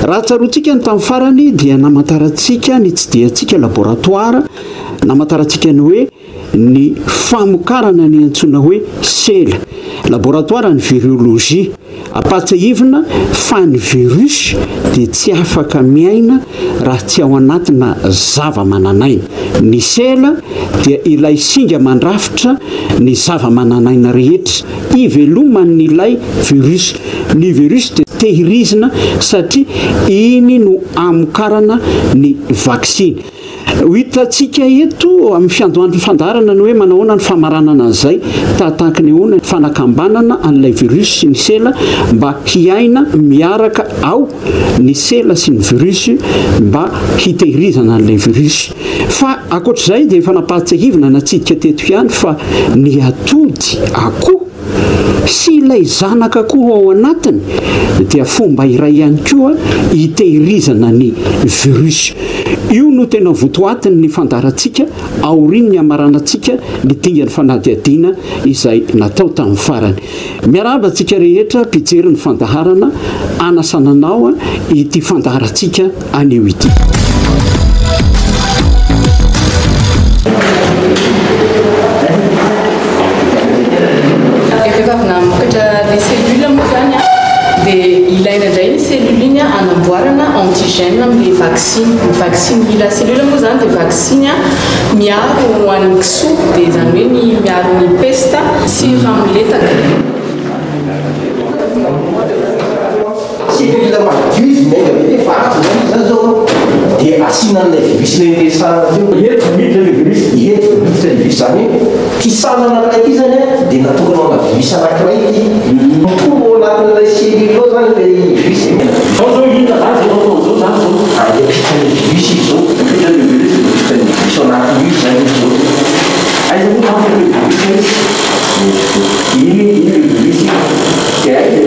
raha tsaroantsika ny tamin'ny farany dia namantarantsika ny tsy diantsika laboratoire, namantarantsika ny hoe ny famokarana ny antsoina hoe sela laboratoire ny virologie, apatsahivina fa ny virus dia tsy afaka miaina raha tsy ao anatina zava-mananaina. Ny sela dia ilay singa mandrafitra ny zava-mananaina rehetra ivelomany ilay virus. Ny virus dia tehirizina satria iny no amokarana ny vaksiny. Hitantsika eto amin'ny fiandohan'ny fandarana ny hoe manahoana ny famaranana an'izay tahaka ny ahoana fanakambanana an'ilay virus sy ny sela mba hiaina miaraka ao ny sela sy ny virus mba hitehirizana an'ilay virus. Fa ankoatr'izay dia efa napahatsahivana natsidika teto ihany fa ny atody akoho sy ilay zanaka koa ao anatiny dia fomba iray ihany koa hitehirizana ny virus. Io no tena votoatiny ny fandarantsika aoriny ny amaranantsika ny dingany fanadihadiana izay natao tamin'ny farany. Miarahaba antsika rehetra mpijery ny fandaharana anasananao ity fandaharantsika anio ity. Ilaina indray ny cellule iny anamboarana antigène amin'ny vaccine. Ny vaccine mila cellule moa zany dia vaccine miaro ho an'ny kisoa dia zany hoe ny miaro ny pesta sy ramoletaka. Cellule madio izy miainga be fa zany zao dia asina an'ilay virus interesana teo. Eto miditra le virus, eto miditra le virus zany ty sanana an'ilay ty zany dia natokana ana virus anankiray ity. Mitombo anatin'ilay cellule ao zany ilay virus. Zao hita zany zao zany zao. Pitran'le virus izy zao. Pitran'le virus, pitran'le virus anatin'io izy zany izy zao. Aiza moa tamin'le virus iny le virus dia aiza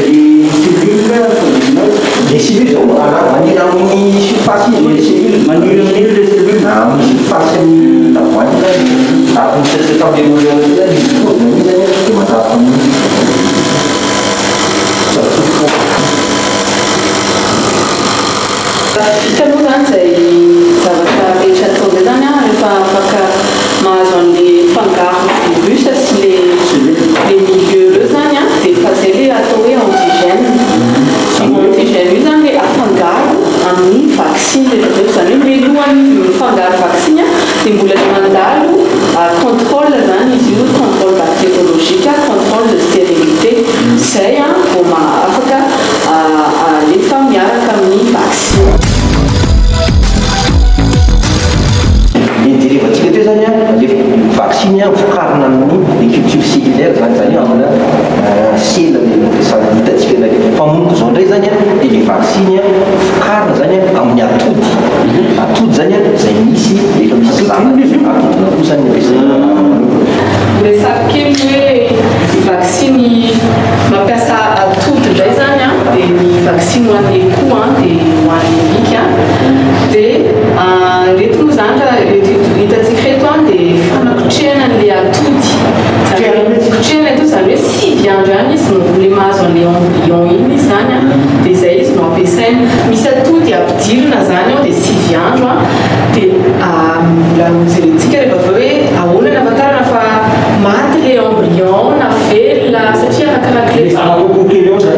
les cellules zao maniry amin'ny surface izy les cellules maniry amin'ny les cellules amin'ny surface ny tavoahangy zany amin'ny sesetampémorial zany izy koa zany zany matatra vita moa zany zay zavatra rehetra atao zay zany rehefa afaka mahazo an'le fangaro virus sy le milieu reo zany dia efa zay le atao hoe antigène. Antigène io zany le afangaro amin'ny vaccine rehetra zany hoe mialohan'ny mifangaro vaccine dia mbola mandalo contrôle zany izy io, contrôle bactériologique, contrôle de stérilité zay vao afaka alefa miaraka amin'ny vaccine. Derivatsika teo zany le vaccine vokarina amin'ny culture cellulaire zany zany amina sela hitantsika ilay mpamoniko zao indray zany dia le vaccine vokarina zany amin'ny atody. Atody zany zay misy efa misy zanaka atodina kosa ny ampiasaina. Resaka kely hoe vaccine mampiasa atody indray zany dia ny vaccine ho an'ny akoho dia ho an'ny alika dia reto moa zany raha hitantsika reto dia fanakotrehana an'ilay atody. Kotrehana eto zany hoe 6 andro ihany izy no le mahazo an'ilay embryon iny izy zany dia izay izy no ampiasaina. Misy atody ampidirina zany ao dia 6 andro dia mbola mijerentsika rehefa avy hoe ahoana ny ahafantarana fa maty le embryon na velona satria arakaraka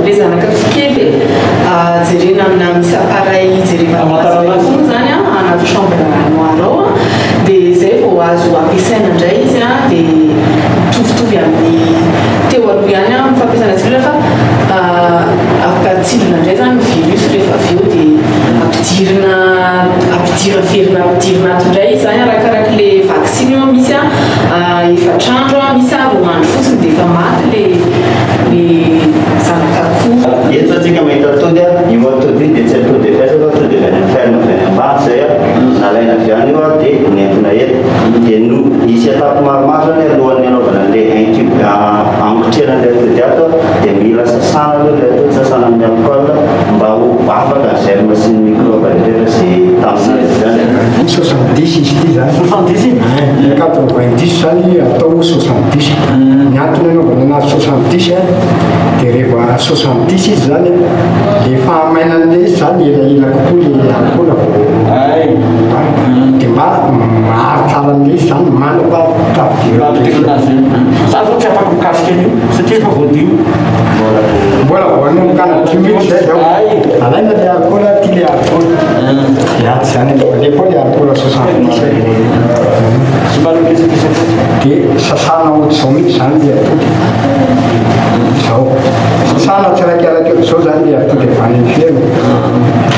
le zanaka kely jerena amina misy appareil jerena zany anaty chambre noire ao dia izay vao azo ampiasaina indray izy dia mitovitovy amin'ny teo aloha ihany amin'ny fampiasana cellule fa ampatsilona indray zany virus rehefa avy eo dia ampidirina ato indray izy zany arakaraka le vaccine io misy efatrandro misy 2 andro fotsiny dia efa maty le zanaka akoho. Eto atsika mahita atody io atody dia tsy atody efaisa fa atody avy any amin'ny ferme avy any ambany zay nalaina avy any io dia nentina eto dia no misy etape maromaro zany alohan'ny anaovana an'ilay ankotrehana an'ilay atody ato dia mila sasana aloha ilay atody, sasana amin'ny alcool mba ho afaka germe sy ny microbe rehetra sy taminazy zany. 70 izy ity zany 70 90 zany atao 70 ny antony anaovana anazy 70 dia rehefa 70 izy zany le fahamainan'le izy zany elaela kokoa le alcool dia mba mahatsara an'le izy zany manapatapidirazy za zao tsy afaka mikasika an'io satria efa voadio mbola voanomokana 10 minutes zay zao alaina le alcool ty le alcool dia aty zany le koa le alcool 70 sy mba lokesakesaka dia sasana ohatr'izao mihitsy zany le atody zao sasana tsirakaraky ohatr'izao zany le atody avy any amin'ny feno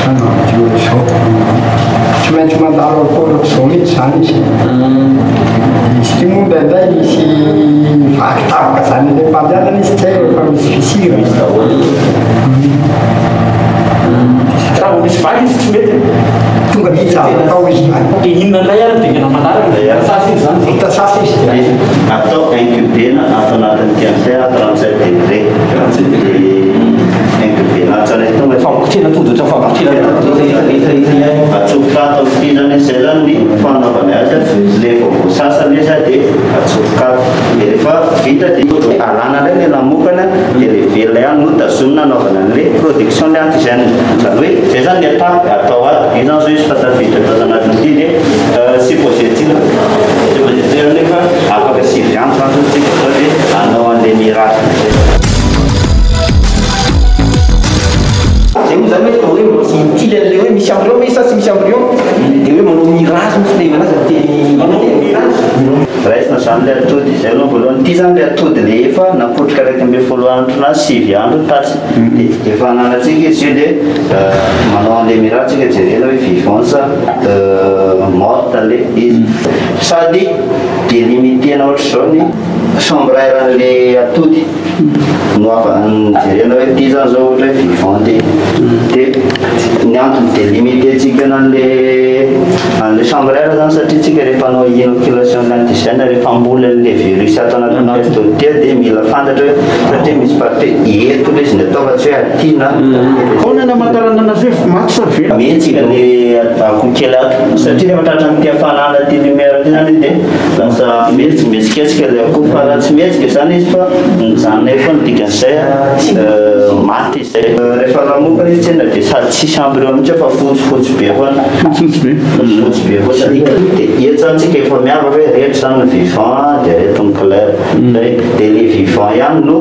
anadio ohatr'izao tsy maintsy mandalo alcool ohatr'izao mihitsy zany izy izy ty moa ndraindray isy vakitabaka zany le mpandehanana izy tsy efa misy fisira raha misy vaky izy tsy mety tonga mitao izy zany dia inona indray ary dingana manaraka sasy izy zany vita sasy izy dia atao incubena ato anatin'ny 35 degré incubena tsara tonga fampikitrena todotra fampikitrena atsofoka ato amin'ity zany zay zany ny fanaovana azy le voasasa le izy dia atsofoka ato dia rehefa vita dia alana indray le lamokana dia le velona ihany no tazomina anaovana an'le production le antigène zany hoe zay zany le atao ato io zany zao izy fatafitra atao anatin'ity dia suppositive nefa afaka 7 andro zany tsika zao dia anao an'le mirage zay moa zany hoe hoe mitily an'le hoe misy embryon mais ça tsy misy embryon dia hoe manao mirage mifilevana azy amin'ny mirage raisina zany le atody zay aloha voalohany ity zany le atody le efa napotrika 1 andro na 7 andro tasy dia efa ananatsika izy io dia manao an'le mirage tsika jerena hoe vivance morte le izy sady délimitena ohatr'izao ny chambre air an'le atody no jerena hoe ty zany zao ohatra hoe vivante dia ny antony délimité-tsika an'le chambre air zany satria tsika rehefa anao inoculation l'antigène rehefa ambola le virus ato anatin'ny atody dia dia mila fantatra hoe satria misy partie eto le izy ny atao fa tsy hoe atina foana ny amantarana anazy hoe maty sa ve mihetsika le akokely ato satria rehefa tratra ny tiafanana ty lumière ty zany dia lasa mihetsika le akoho fa raha tsy mihetsika zany izy fa mijanona efa ny dikan'izay maty izay rehefa lamokana izy tsena dia sady tsisy embryon mihitsy fa fotsifotsy be foana fotsy be foana dia eto zany tsika efa miavaka hoe rehetra zany ny vivant dia reto ny clair dia le vivant ihany no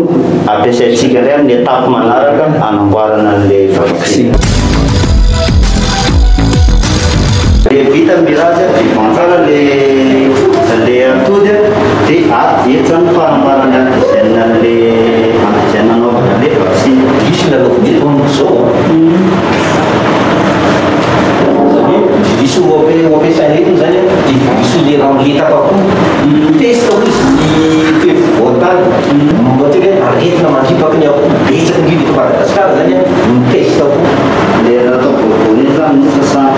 ampiasaintsika indray amin'ny étape manaraka anamboarana an'le vaccine dia vita mirage vivant tsara le atody dia eto zany fahambarany antigène anaovana le vaccine visy nanaovana eto amin'izao viso ampiasaina eto zany dia viso le ramletaka akoho testa ho izy ny toe-voatany mateka aretina mandripaka ny akoho betsaka indrindra eto Madagasikara zany mitesta akoho le atao boribory zany sasana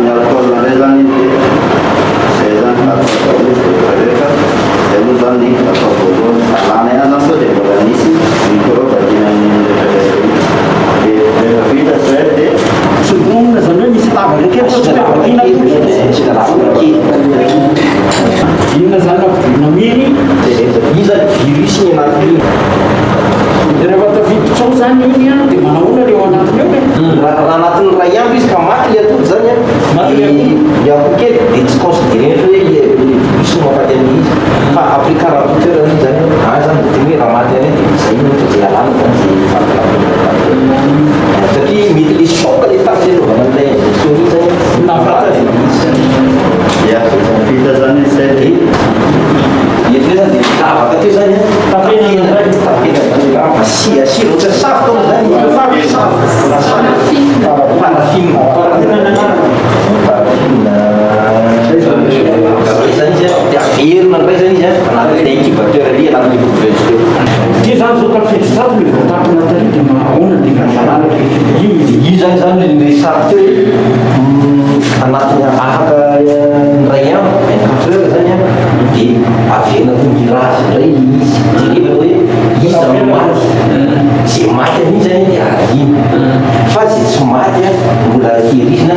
ny alcool ndray zany zay zany rehefa zay moa zany atao voalohany alana ihany zany sao dia mbola nisy microbe adinany dia vita zay dia somonina zany hoe misy lavaka kely fa tsy tevakina sy nalavaka kely inona zany ampidina miny io zany virus ny anatin'io dia rehefa tafiditra ao zany iny a dia manahoana leo anatiny eo raha anatin'ny ray andro izy ka maty le atody zany le akoho kely dia tsy considéré hoe virus no mahafaty amin'izy fa après 48 heures zany zany dia hoe raha maty any dia zay iny fa zay alana zany zay fahatalapena satria mety le choc le taty le lovana an'ilay injection iny zany nafata ia vita zany zay dia eto zany dia lavaka teo zany asia ohatsa safy tao zany parafine zany izy dia averina ndray zany izy anatin'le incubateur le anatin'le couveuse teo dia zany zao tafety zato le voatapina tary dia mahahona dia kazalalaka io zany le safy teo anatin'ny afaka ray andro 24 heures zany dia averina ko mirage indray izy dia rehefa hoe izy maty zay maty amin'iny zany dia arina fa zay tsy maty mbola herizina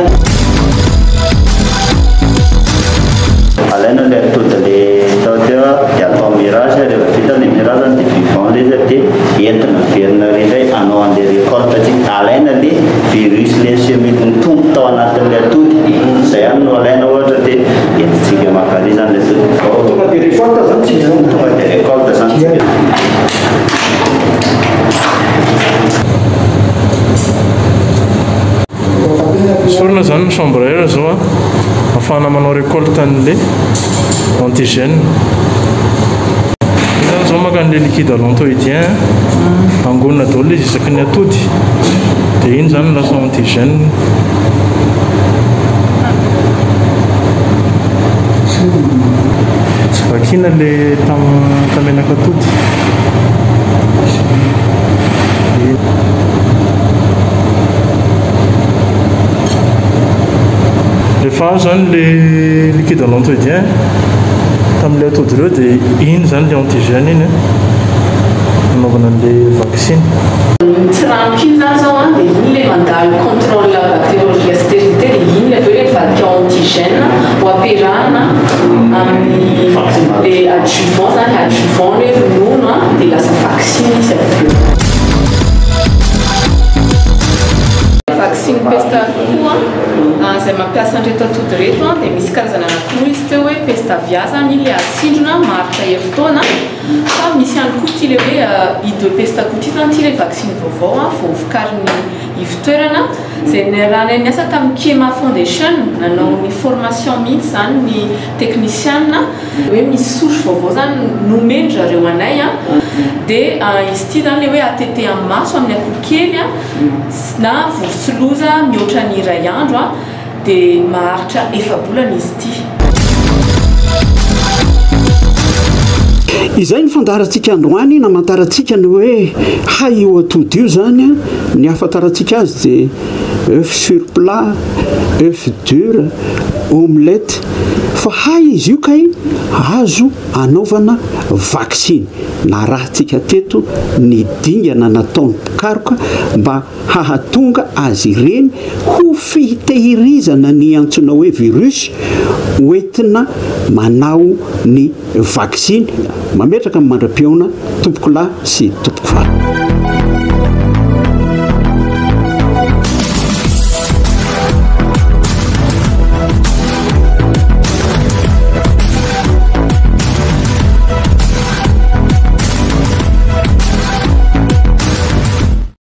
virus le semity mitombo tao anatin'le atody zay ihany no alaina ohatra dia entitsika makary zany le tonga dia récolte zany tsika tonga dia récolte zany tsika sorina zany ny chambreur zao afahana manao récolte an'le antigène zany zao maka an'le liquide allantoïdien angonina daholo izy isaky ny atody dia iny zany lasa antigène tsy vakina le tamenaka atody rehefa zany le liquide allantoïdien tamin'le atody ireo dia iny zany le antigène iny nanaovana an'le vaccine tsy rampiny zany zao dia iny le mandalo contrôle bactériologique stérilité dia iny le aveo le mivadika antigène ho amperahana amin'ny le adjuvant zany adjuvant le ronono dia lasa vaccine izy aveo vaccine pesta-koa zay mampiasa an'reto atody reto dia misy karazana anakiroa izy teo hoe pestavia zany le atsindrona marika herintaona fa misy ihany koa ty le hoe i2 pesta-koa ty zany ty le vaccine vaovao vao vokariny ivitoerana zay raha niasa tamin'ny Kema Foundation nanao ny formation mihitsy zany ny technicienne hoe misy sotro vaovao zany nomeny zareo anay dia izy ty zany le hoe atete amin'ny maso amin'ny akoho kely na vovosoloza mihoatra ny iray andro dia maharitra efa-bolana izy ty izay ny fandarantsika androany namantarantsika ny hoe hay io atody io zany ny ahafantarantsika azy dia œuf sur plat, œuf dur, omelette fa hay izy io kay azo anaovana vaccine na rahantsika teto ny dingana nataony pikaroka mba hahatonga azy ireny ho fitehirizana ny antsoina hoe virus hoentina manao ny vaccine mametraka amin'ny mandra-piona tompoko lahy sy tompoko vary